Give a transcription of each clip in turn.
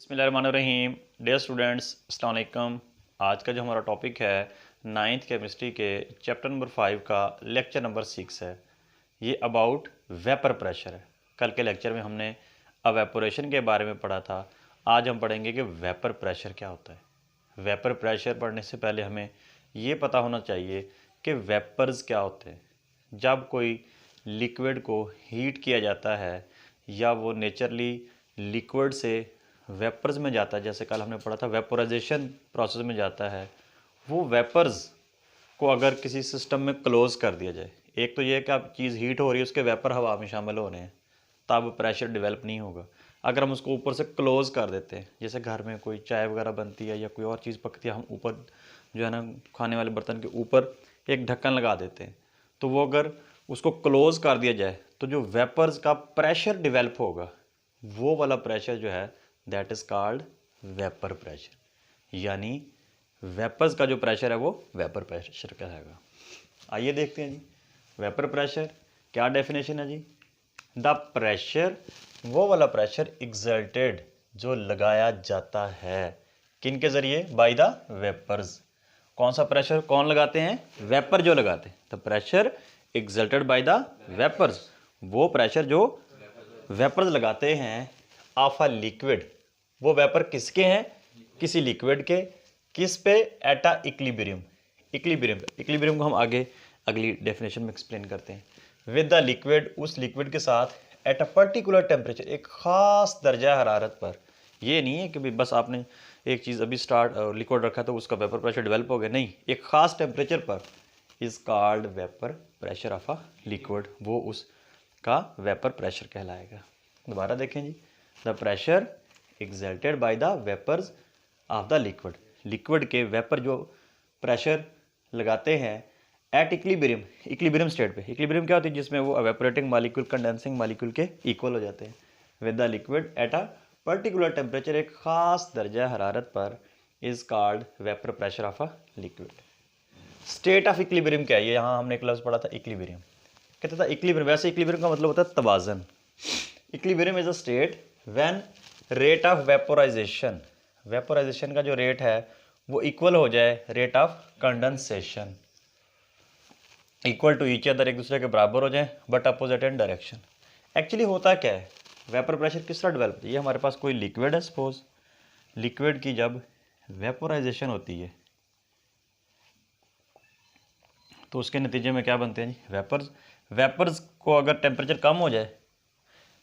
बिस्मिल्लाहिर्रहमानिर्रहीम। Dear students, अस्सलाम वालेकुम। आज का जो हमारा टॉपिक है नाइन्थ केमिस्ट्री के चैप्टर नंबर 5 का लेक्चर नंबर 6 है। ये अबाउट वेपर प्रेशर है। कल के लेक्चर में हमने अवेपोरेशन के बारे में पढ़ा था। आज हम पढ़ेंगे कि वेपर प्रेशर क्या होता है। वेपर प्रेशर पढ़ने से पहले हमें ये पता होना चाहिए कि वेपर्स क्या होते हैं। जब कोई लिक्विड को हीट किया जाता है या वो नेचुरली लिक्विड से वेपर्स में जाता है, जैसे कल हमने पढ़ा था वेपोराइजेशन प्रोसेस में जाता है, वो वेपर्स को अगर किसी सिस्टम में क्लोज कर दिया जाए, एक तो ये है कि आप चीज़ हीट हो रही है, उसके वेपर हवा में शामिल हो रहे हैं, तब प्रेशर डेवलप नहीं होगा। अगर हम उसको ऊपर से क्लोज कर देते हैं, जैसे घर में कोई चाय वगैरह बनती है या कोई और चीज़ पकती है, हम ऊपर जो है ना खाने वाले बर्तन के ऊपर एक ढक्कन लगा देते हैं, तो वो अगर उसको क्लोज कर दिया जाए तो जो वेपर्स का प्रेशर डेवलप होगा, वो वाला प्रेशर जो है that is called vapour pressure. यानी वेपर्स का जो प्रेशर है वो वेपर प्रेशर कहलाएगा। आइए देखते हैं जी, वेपर प्रेशर क्या डेफिनेशन है जी। द प्रेशर, वो वाला प्रेशर एक्सर्टेड जो लगाया जाता है, किन के ज़रिए? By the vapours. कौन सा प्रेशर कौन लगाते हैं? वेपर जो लगाते हैं। The pressure exerted by the vapours, वो प्रेशर जो वेपर्स लगाते हैं ऑफ अ लिक्विड। वो वेपर किसके हैं? किसी लिक्विड के। किस पे? At a equilibrium. इक्विलिब्रियम को हम आगे अगली डेफिनेशन में एक्सप्लेन करते हैं। विद द लिक्विड, उस लिक्विड के साथ एट अ पर्टिकुलर टेम्परेचर, एक ख़ास दर्जा हरारत पर। ये नहीं है कि भाई बस आपने एक चीज़ अभी लिक्विड रखा तो उसका वेपर प्रेशर डेवलप हो गया, नहीं, एक ख़ास टेम्परेचर पर is called vapour pressure of a liquid, वो उसका वेपर प्रेशर कहलाएगा। दोबारा देखें जी, the pressure exerted by the vapours of the liquid. Liquid के वेपर जो प्रेशर लगाते हैं एट इक्विलिब्रियम, इक्विलिब्रियम स्टेट पे। इक्विलिब्रियम क्या होती है? जिसमें वो एवेपोरेटिंग मॉलिक्यूल कंडेंसिंग मॉलिक्यूल के इक्वल हो जाते हैं। With the liquid at a particular temperature, एक ख़ास दर्जा हरारत पर, is called vapour pressure of a liquid. State of equilibrium क्या है? ये यहाँ हमने एक लफ्ज़ पढ़ा था, इक्विलिब्रियम। कहता था इक्विलिब्रियम, वैसे इक्विलिब्रियम का मतलब होता है तवाज़न। Equilibrium is a state when rate of vaporisation, vaporisation का जो रेट है वो इक्वल हो जाए rate of condensation, equal to each other, एक दूसरे के बराबर हो जाए but opposite in direction. Actually होता क्या है, वेपर प्रेशर किस तरह डेवलप होता है? ये हमारे पास कोई लिक्विड है, सपोज लिक्विड की जब वेपोराइजेशन होती है तो उसके नतीजे में क्या बनते हैं जी? वेपर्स। वेपर्स को अगर टेम्परेचर कम हो जाए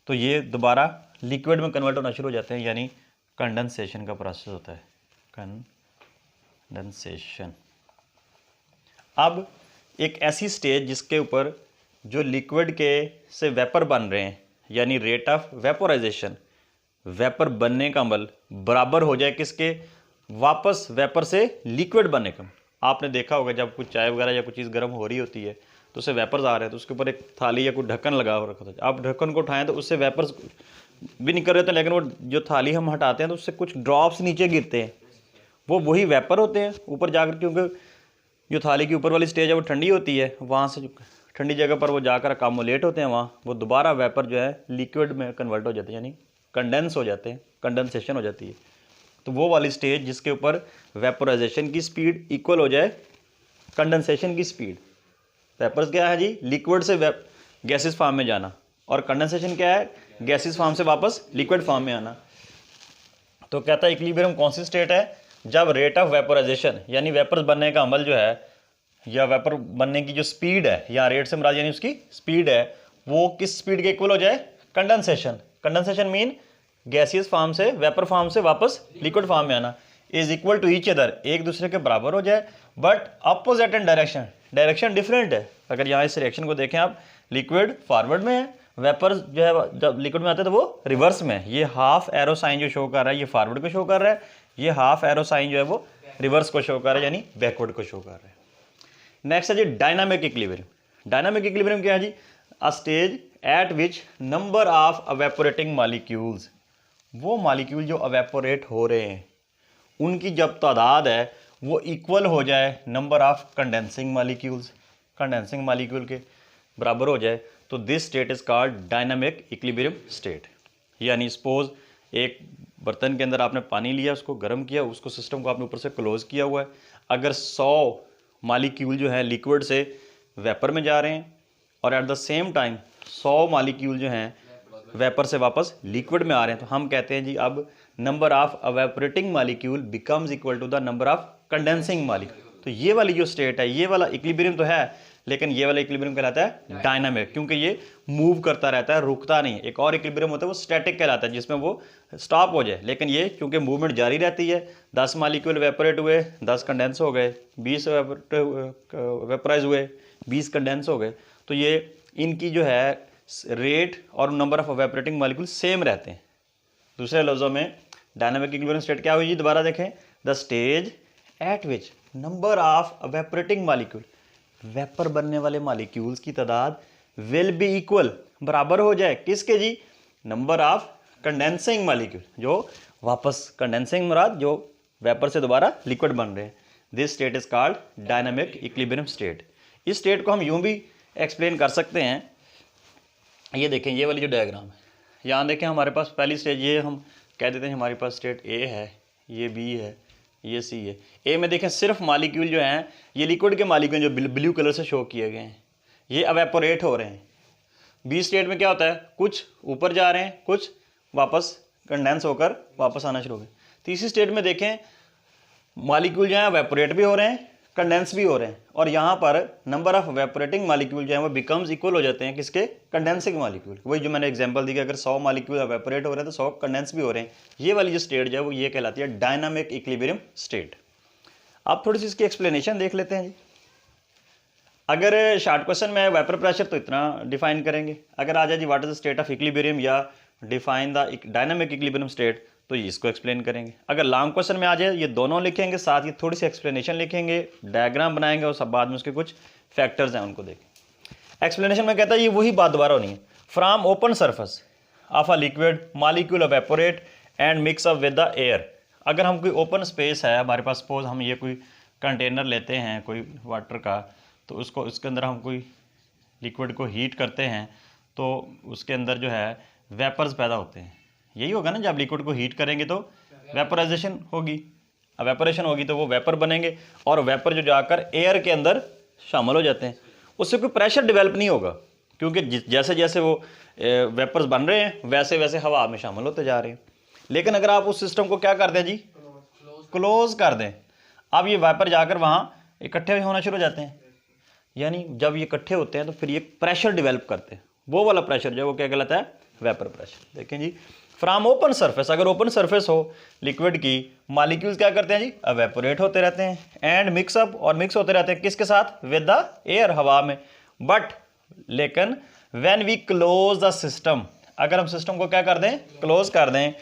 तो ये दोबारा लिक्विड में कन्वर्ट होना शुरू हो जाते हैं, यानी कंडेंसेशन का प्रोसेस होता है, कंडेंसेशन। अब एक ऐसी स्टेज जिसके ऊपर जो लिक्विड के से वेपर बन रहे हैं, यानी रेट ऑफ वेपोराइजेशन, वेपर बनने का अमल बराबर हो जाए किसके? वापस वेपर से लिक्विड बनने का। आपने देखा होगा जब कुछ चाय वगैरह या कुछ चीज़ गर्म हो रही होती है तो उससे वेपर्स आ रहे हैं, तो उसके ऊपर एक थाली या कोई ढक्कन लगा हो रखा था। आप ढक्कन को उठाएं तो उससे वेपर्स भी निकल रहे थे, लेकिन वो जो थाली हम हटाते हैं तो उससे कुछ ड्रॉप्स नीचे गिरते हैं, वो वही वेपर होते हैं ऊपर जाकर, क्योंकि जो थाली की ऊपर वाली स्टेज है वो ठंडी होती है, वहाँ से ठंडी जगह पर वो जाकर अकामुलेट होते हैं, वहाँ वो दोबारा वेपर जो है लिक्विड में कन्वर्ट हो जाते हैं, यानी कंडेंस हो जाते हैं, कंडेंसेशन हो जाती है। तो वो वाली स्टेज जिसके ऊपर वेपोराइजेशन की स्पीड इक्वल हो जाए कंडेंसेशन की स्पीड। वेपर्स क्या है जी? लिक्विड से गैसेस फॉर्म में जाना, और कंडेंसेशन क्या है? गैसेस फॉर्म से वापस लिक्विड फॉर्म में आना। तो कहता है इक्विलिब्रियम कौन सी स्टेट है? जब रेट ऑफ वेपोराइजेशन, यानी वेपर्स बनने का अमल जो है या वेपर बनने की जो स्पीड है, या रेट से मुराद यानी उसकी स्पीड है, वो किस स्पीड के इक्वल हो जाए? Condensation. Condensation mean gaseous form से वेपर फॉर्म से वापस लिक्विड फॉर्म में आना, is equal to each other, एक दूसरे के बराबर हो जाए but opposite in direction, direction different है। अगर यहाँ इस रिएक्शन को देखें आप, लिक्विड फॉरवर्ड में है, वेपर जो है जब लिक्विड में आते हैं तो वो रिवर्स में है। ये हाफ एरो साइन जो शो कर रहा है ये फॉरवर्ड को शो कर रहा है, ये हाफ एरो साइन जो है वो रिवर्स को शो कर रहा है, यानी बैकवर्ड को शो कर रहा है। नेक्स्ट है जी डायनामिक इक्विलिब्रियम। डायनामिक इक्विलिब्रियम क्या है जी? A stage at which number of evaporating molecules, वो मॉलिक्यूल जो अवेपोरेट हो रहे हैं उनकी जब तादाद है वो इक्वल हो जाए number of condensing molecules, condensing molecule के बराबर हो जाए, तो this state is called dynamic equilibrium state. यानी सपोज एक बर्तन के अंदर आपने पानी लिया, उसको गर्म किया, उसको सिस्टम को आपने ऊपर से क्लोज किया हुआ है। अगर 100 मालिक्यूल जो है लिक्विड से वेपर में जा रहे हैं और at the same time 100 molecule जो हैं वेपर से वापस लिक्विड में आ रहे हैं, तो हम कहते हैं जी अब number of evaporating molecule becomes equal to the number of condensing molecule. तो ये वाली जो स्टेट है, ये वाला इक्विलिब्रियम तो है, लेकिन ये वाला इक्विलिब्रियम कहलाता है डायनामिक, क्योंकि ये मूव करता रहता है, रुकता नहीं। एक और इक्विलिब्रियम होता है वो स्टैटिक कहलाता है, जिसमें वो स्टॉप हो जाए, लेकिन ये क्योंकि मूवमेंट जारी रहती है। 10 मालिक्यूल वेपोरेट हुए, 10 कंडेंस हो गए, 20 वेपोराइज हुए, 20 कंडेंस हो गए, तो ये इनकी जो है रेट और number of evaporating molecule same रहते हैं। दूसरे लफ्ज़ों में डायनामिक इक्विलिब्रियम स्टेट क्या हुई जी, दोबारा देखें, the stage at which number of evaporating molecule, vapour बनने वाले मालिक्यूल्स की तादाद विल बी इक्वल, बराबर हो जाए किसके जी, नंबर ऑफ कंडेंसिंग मालिक्यूल, जो वापस कंडेंसिंग मुराद जो वेपर से दोबारा लिक्विड बन रहे हैं। This state is called dynamic equilibrium state. इस स्टेट को हम यूं भी एक्सप्लेन कर सकते हैं, ये देखें ये वाली जो डायग्राम है, यहाँ देखें हमारे पास पहली स्टेज ये हम कह देते हैं हमारे पास स्टेट ए है, ये बी है, ये सी है। ए में देखें सिर्फ मालिक्यूल जो हैं ये लिक्विड के मालिक्यूल जो ब्लू कलर से शो किए गए हैं, ये एवेपोरेट हो रहे हैं। बी स्टेट में क्या होता है, कुछ ऊपर जा रहे हैं, कुछ वापस कंडेंस होकर वापस आना शुरू हो गए। तीसरी स्टेट में देखें मालिक्यूल जो है एवेपोरेट भी हो रहे हैं, कंडेंस भी हो रहे हैं, और यहाँ पर नंबर ऑफ एवेपोरेटिंग मालिक्यूल जो है वो बिकम्स इक्वल हो जाते हैं किसके, कंडेंसिंग मालिक्यूल। वही जो मैंने एग्जांपल दी कि अगर 100 मालिक्यूल एवेपोरेट हो रहे हैं तो 100 कंडेंस भी हो रहे हैं। ये वाली जो स्टेट जो है वो ये कहलाती है डायनामिक इक्विलिब्रियम स्टेट। आप थोड़ी सी इसकी एक्सप्लेनेशन देख लेते हैं जी। अगर शॉर्ट क्वेश्चन में वेपर प्रेशर तो इतना डिफाइन करेंगे, अगर आ जाए जी what is the state of equilibrium या define the dynamic equilibrium state, तो इसको एक्सप्लेन करेंगे। अगर लॉन्ग क्वेश्चन में आ जाए ये दोनों लिखेंगे, साथ ही थोड़ी सी एक्सप्लेनेशन लिखेंगे, डायग्राम बनाएंगे, और सब बाद में उसके कुछ फैक्टर्स हैं उनको देखें। एक्सप्लेनेशन में कहता है ये वही बात दोबारा होनी है। From open surface of a liquid molecule evaporate and mix up with the air. अगर हम कोई ओपन स्पेस है हमारे पास, सपोज हम ये कोई कंटेनर लेते हैं कोई वाटर का, तो उसको इसके अंदर हम कोई लिक्विड को हीट करते हैं, तो उसके अंदर जो है वेपर्स पैदा होते हैं। यही होगा ना, जब लिक्विड को हीट करेंगे तो वेपराइजेशन होगी, वेपोरेशन होगी तो वो वेपर बनेंगे, और वेपर जो जाकर एयर के अंदर शामिल हो जाते हैं। उससे कोई प्रेशर डेवलप नहीं होगा, क्योंकि जैसे जैसे वो वेपर्स बन रहे हैं वैसे वैसे हवा में शामिल होते जा रहे हैं। लेकिन अगर आप उस सिस्टम को क्या कर दें जी, क्लोज कर दें, अब ये वेपर जाकर वहाँ इकट्ठे होना शुरू हो जाते हैं, यानी जब ये इकट्ठे होते हैं तो फिर ये प्रेशर डेवलप करते हैं। वो वाला प्रेशर जो है वो क्या कहलाता है, वेपर प्रेशर। देखें जी, फ्रॉम ओपन सरफेस, अगर ओपन सरफेस हो लिक्विड की, मालिक्यूल्स क्या करते हैं जी, एवेपोरेट होते रहते हैं, एंड मिक्स अप, और मिक्स होते रहते हैं किसके साथ, विद द एयर, हवा में। बट लेकिन when we close the system, अगर हम सिस्टम को क्या कर दें, क्लोज कर दें,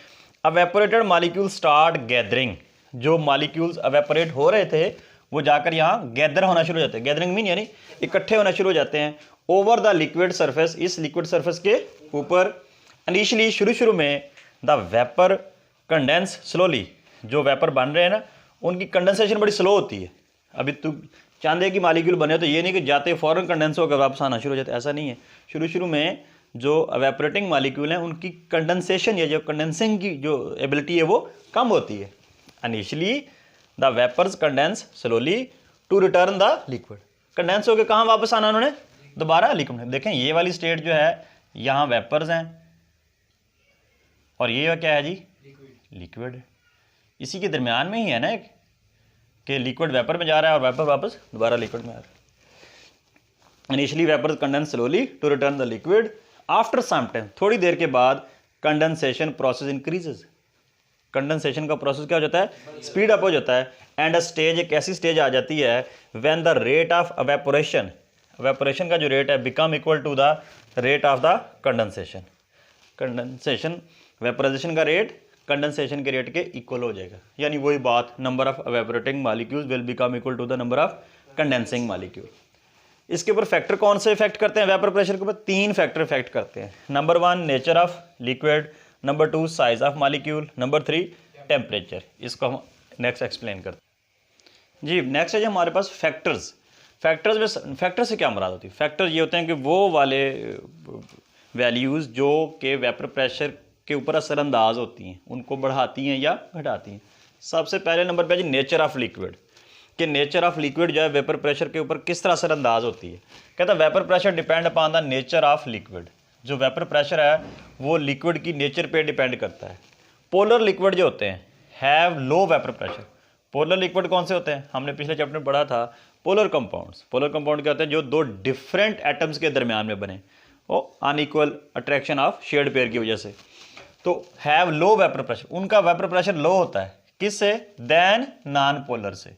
एवेपोरेटेड मालिक्यूल स्टार्ट गैदरिंग। जो मालिक्यूल्स एवेपोरेट हो रहे थे वो जाकर यहाँ गैदर होना शुरू हो जाते हैं। गैदरिंग मीन यानी इकट्ठे होना शुरू हो जाते हैं ओवर द लिक्विड सरफेस, इस लिक्विड सरफेस के ऊपर। इनिशियली शुरू में द वेपर कंडेंस स्लोली, जो वेपर बन रहे हैं ना उनकी कंडेंसेशन बड़ी स्लो होती है। अभी तुम चांदे की मालिक्यूल बने तो ये नहीं कि जाते फौरन कंडेंस होकर वापस आना शुरू हो जाता है, ऐसा नहीं है। शुरू में जो एवेपोरेटिंग मालिक्यूल हैं उनकी कंडेंसेशन या जो कंडेंसिंग की जो एबिलिटी है वो कम होती है। Initially the vapours condense slowly to return the liquid, condense होकर कहाँ वापस आना उन्होंने, दोबारा लिक्विड में। देखें ये वाली स्टेट जो है यहाँ वेपर्स हैं और ये क्या है जी, लिक्विड। इसी के दरमियान में ही है ना एक, कि लिक्विड वेपर में जा रहा है और वेपर वापस दोबारा लिक्विड में आ रहा है। Initially vapour condense slowly to return the liquid, after some time, थोड़ी देर के बाद कंडेंसेशन प्रोसेस इंक्रीजेज। कंडेंसेशन का प्रोसेस क्या हो जाता है, स्पीड अप हो जाता है। एंड अ स्टेज, एक ऐसी स्टेज आ जाती है when the rate of evaporation, evaporation का जो रेट है become equal to the rate of the condensation. Condensation, vaporisation का रेट कंडेंसेशन के रेट के इक्वल हो जाएगा, यानी वही बात, number of evaporating molecules will become equal to the number of condensing molecule. इसके ऊपर फैक्टर कौन से इफेक्ट करते हैं, वेपर प्रेशर के ऊपर 3 फैक्टर इफेक्ट करते हैं। Number 1 nature of liquid, number 2 size of molecule, number 3 temperature. इसको हम नेक्स्ट एक्सप्लेन करते हैं जी। नेक्स्ट है जी हमारे पास फैक्टर्स। फैक्टर्स में, फैक्टर से क्या मुराद होती है, फैक्टर ये होते हैं कि वो वाले वैल्यूज़ जो कि वेपर प्रेशर के ऊपर असरअंदाज होती हैं, उनको बढ़ाती हैं या घटाती हैं। सबसे पहले नंबर पे जी नेचर ऑफ लिक्विड, कि नेचर ऑफ लिक्विड जो है वेपर प्रेशर के ऊपर किस तरह असरअंदाज होती है। कहता है vapour pressure depend upon the nature of liquid, जो वेपर प्रेशर है वो लिक्विड की नेचर पे डिपेंड करता है। पोलर लिक्विड जो होते हैं have low vapour pressure. Polar liquid कौन से होते हैं, हमने पिछले चैप्टर में पढ़ा था पोलर कंपाउंड्स। पोलर कंपाउंड क्या होते हैं, जो दो डिफरेंट एटम्स के दरमियान में बने, वो unequal attraction of shared pair की वजह से। तो हैव लो वेपर प्रेशर, उनका वेपर प्रेशर लो होता है किससे, देन नॉन पोलर से।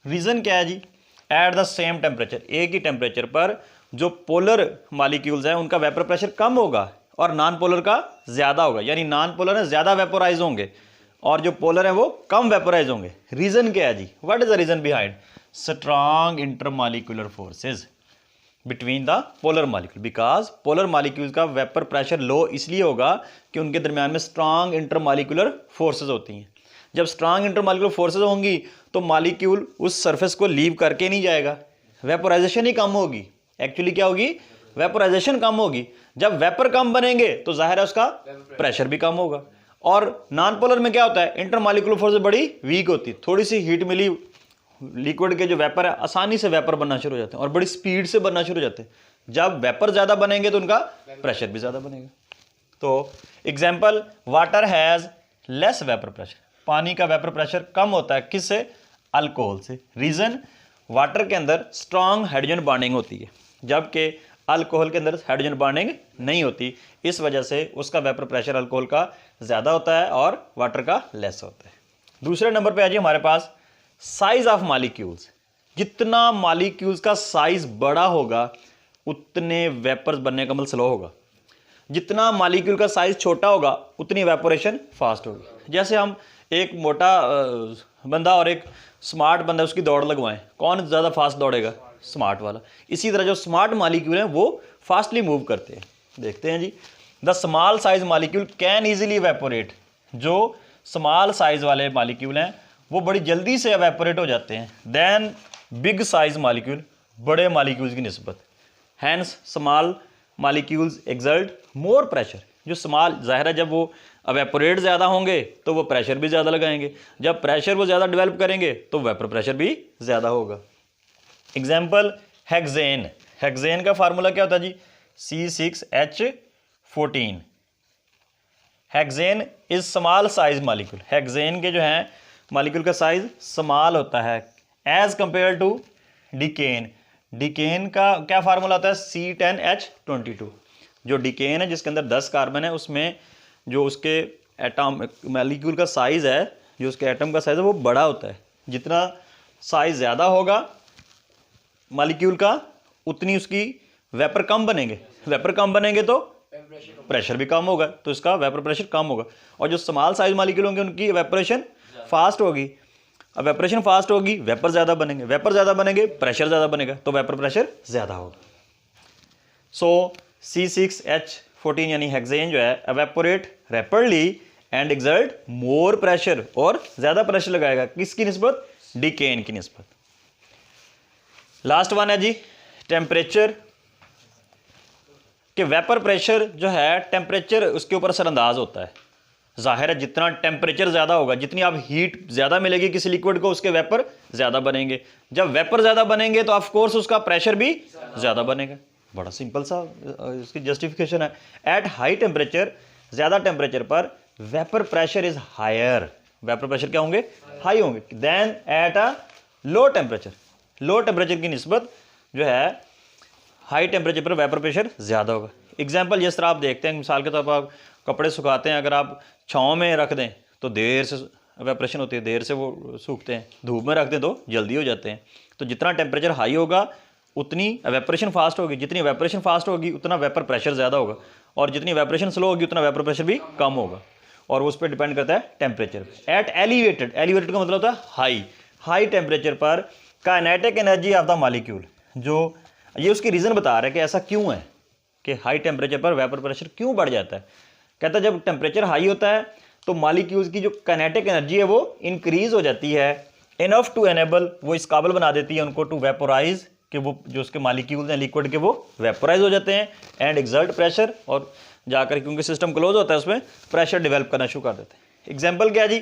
रीज़न क्या है जी, एट द सेम टेम्परेचर, एक ही टेम्परेचर पर जो पोलर मॉलिक्यूल्स हैं उनका वेपर प्रेशर कम होगा और नॉन पोलर का ज़्यादा होगा, यानी नॉन पोलर है ज़्यादा वेपोराइज होंगे और जो पोलर है वो कम वेपोराइज होंगे। रीज़न क्या है जी, what is the reason behind, strong intermolecular forces between the polar molecule, because polar molecules का वेपर प्रेशर लो इसलिए होगा कि उनके दरमियान में स्ट्रॉन्ग इंटरमॉलिक्यूलर फोर्सेज होती हैं। जब स्ट्रॉन्ग इंटरमॉलिक्यूलर फोर्सेज होंगी तो मॉलिक्यूल उस सरफेस को लीव करके नहीं जाएगा, वेपोराइजेशन ही कम होगी। एक्चुअली क्या होगी, वेपोराइजेशन कम होगी। जब वेपर कम बनेंगे तो जाहिर है उसका प्रेशर भी कम होगा। और नॉन पोलर में क्या होता है, इंटरमॉलिक्यूलर फोर्स बड़ी वीक होती है, थोड़ी सी हीट मिली लिक्विड के जो वेपर है आसानी से वेपर बनना शुरू हो जाते हैं और बड़ी स्पीड से बनना शुरू हो जाते हैं। जब वेपर ज़्यादा बनेंगे तो उनका प्रेशर भी ज़्यादा बनेगा। तो example, water has less vapour pressure, पानी का वेपर प्रेशर कम होता है किससे, अल्कोहल से। रीज़न, वाटर के अंदर स्ट्रॉन्ग हाइड्रोजन बॉन्डिंग होती है जबकि अल्कोहल के अंदर हाइड्रोजन बॉन्डिंग नहीं होती, इस वजह से उसका वेपर प्रेशर अल्कोहल का ज़्यादा होता है और वाटर का लेस होता है। दूसरे नंबर पे आ जाइए हमारे पास साइज ऑफ मॉलिक्यूल्स। जितना मॉलिक्यूल्स का साइज बड़ा होगा उतने वेपर्स बनने का अमल स्लो होगा, जितना मॉलिक्यूल का साइज छोटा होगा उतनी वेपोरेशन फास्ट होगी। जैसे हम एक मोटा बंदा और एक स्मार्ट बंदा उसकी दौड़ लगवाएं, कौन ज़्यादा फास्ट दौड़ेगा, स्मार्ट वाला। इसी तरह जो स्मार्ट मॉलिक्यूल हैं वो फास्टली मूव करते हैं। देखते हैं जी, the small size molecule can easily evaporate, जो स्मॉल साइज वाले मॉलिक्यूल हैं वो बड़ी जल्दी से इवेपोरेट हो जाते हैं देन बिग साइज मॉलिक्यूल, बड़े मॉलिक्यूल्स की निस्बत। Hence small molecules exert more pressure, जो स्मॉल, जाहिर है जब वो इवेपोरेट ज़्यादा होंगे तो वो प्रेशर भी ज़्यादा लगाएंगे, जब प्रेशर वो ज़्यादा डेवलप करेंगे तो वेपर प्रेशर भी ज़्यादा होगा। Example, hexane. हेक्सेन का फार्मूला क्या होता है जी, C6H14। Hexane is small size molecule, hexane के जो हैं मॉलिक्यूल का साइज स्मॉल होता है एज कंपेयर टू डिकेन। डिकेन का क्या फार्मूला होता है, C10H22। जो डिकेन है जिसके अंदर 10 कार्बन है, उसमें जो उसके एटम मॉलिक्यूल का साइज है, जो उसके एटम का साइज है वो बड़ा होता है। जितना साइज ज़्यादा होगा मॉलिक्यूल का उतनी उसकी वेपर कम बनेंगे, वेपर कम बनेंगे तो प्रेशर भी कम होगा, तो इसका वेपर प्रेशर कम होगा। और जो स्मॉल साइज मॉलिक्यूल होंगे उनकी वेपोरेशन फास्ट होगी, अब वेपोरेशन फास्ट होगी वेपर ज़्यादा बनेंगे, वेपर ज़्यादा बनेंगे प्रेशर ज़्यादा बनेगा, तो वेपर प्रेशर ज़्यादा होगा। सो C6H14 यानी हेक्सेन जो है evaporate rapidly and exert more pressure, और ज़्यादा प्रेशर लगाएगा किसकी निस्बत, डिकेन की निस्बत। लास्ट वन है जी टेम्परेचर, कि वेपर प्रेशर जो है टेम्परेचर उसके ऊपर असरअंदाज होता है। जाहिर है जितना टेम्परेचर ज़्यादा होगा, जितनी आप हीट ज़्यादा मिलेगी किसी लिक्विड को, उसके वेपर ज़्यादा बनेंगे। जब वेपर ज़्यादा बनेंगे तो ऑफ कोर्स उसका प्रेशर भी ज़्यादा बनेगा। बड़ा सिंपल सा इसकी जस्टिफिकेशन है। एट हाई टेम्परेचर, ज़्यादा टेम्परेचर पर vapour pressure is higher, vapour pressure क्या होंगे, हाई होंगे, then at a low temperature, low temperature की निस्बत जो है हाई टेम्परेचर पर वेपर प्रेशर ज़्यादा होगा। एग्जाम्पल जिस तरह आप देखते हैं, मिसाल के तौर पर आप कपड़े सुखाते हैं, अगर आप छाँव में रख दें तो देर से वेपरेशन होती है, देर से वो सूखते हैं, धूप में रख दें तो जल्दी हो जाते हैं। तो जितना टेम्परेचर हाई होगा उतनी वेपरेशन फास्ट होगी, जितनी वेपरेशन फास्ट होगी उतना वेपर प्रेशर ज़्यादा होगा, और जितनी वेपरेशन स्लो होगी उतना वेपर प्रेशर भी कम होगा, और उस पर डिपेंड करता है टेम्परेचर। एट एलिवेटेड, एलिवेटेड का मतलब होता है हाई, हाई टेम्परेचर पर kinetic energy of the molecule, जो ये उसकी रीज़न बता रहा है कि ऐसा क्यों है कि हाई टेम्परेचर पर वेपर प्रेशर क्यों बढ़ जाता है। कहता है जब टेम्परेचर हाई होता है तो मॉलिक्यूल्स की जो काइनेटिक एनर्जी है वो इंक्रीज हो जाती है, इनफ टू एनेबल, वो इस काबिल बना देती है उनको टू वेपोराइज कि वो जो उसके मालिक्यूल्स हैं लिक्विड के वो वेपोराइज हो जाते हैं एंड एक्सर्ट प्रेशर, और जाकर क्योंकि सिस्टम क्लोज होता है उसमें प्रेशर डेवलप करना शुरू कर देते हैं। एग्जाम्पल क्या है जी,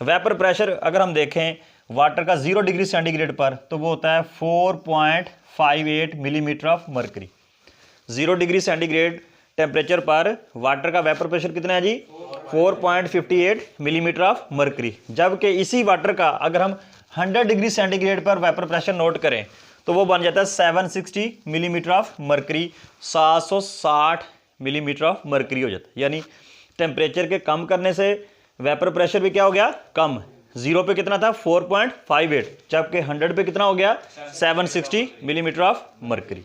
वेपर प्रेशर अगर हम देखें वाटर का 0 डिग्री सेंटीग्रेड पर तो वो होता है 4.58 millimetre of mercury. 0 degree centigrade temperature पर वाटर का वेपर प्रेशर कितना है जी, 4.58 मिलीमीटर ऑफ मरकरी। जबकि इसी वाटर का अगर हम 100 डिग्री सेंटीग्रेड पर वेपर प्रेशर नोट करें तो वो बन जाता है 760 millimetre of mercury, 760 millimetre of mercury हो जाता है। यानी टेम्परेचर के कम करने से वेपर प्रेशर भी क्या हो गया, कम। 0 पे कितना था 4.58, जबकि 100 पे कितना हो गया 760 मिलीमीटर ऑफ मरकरी।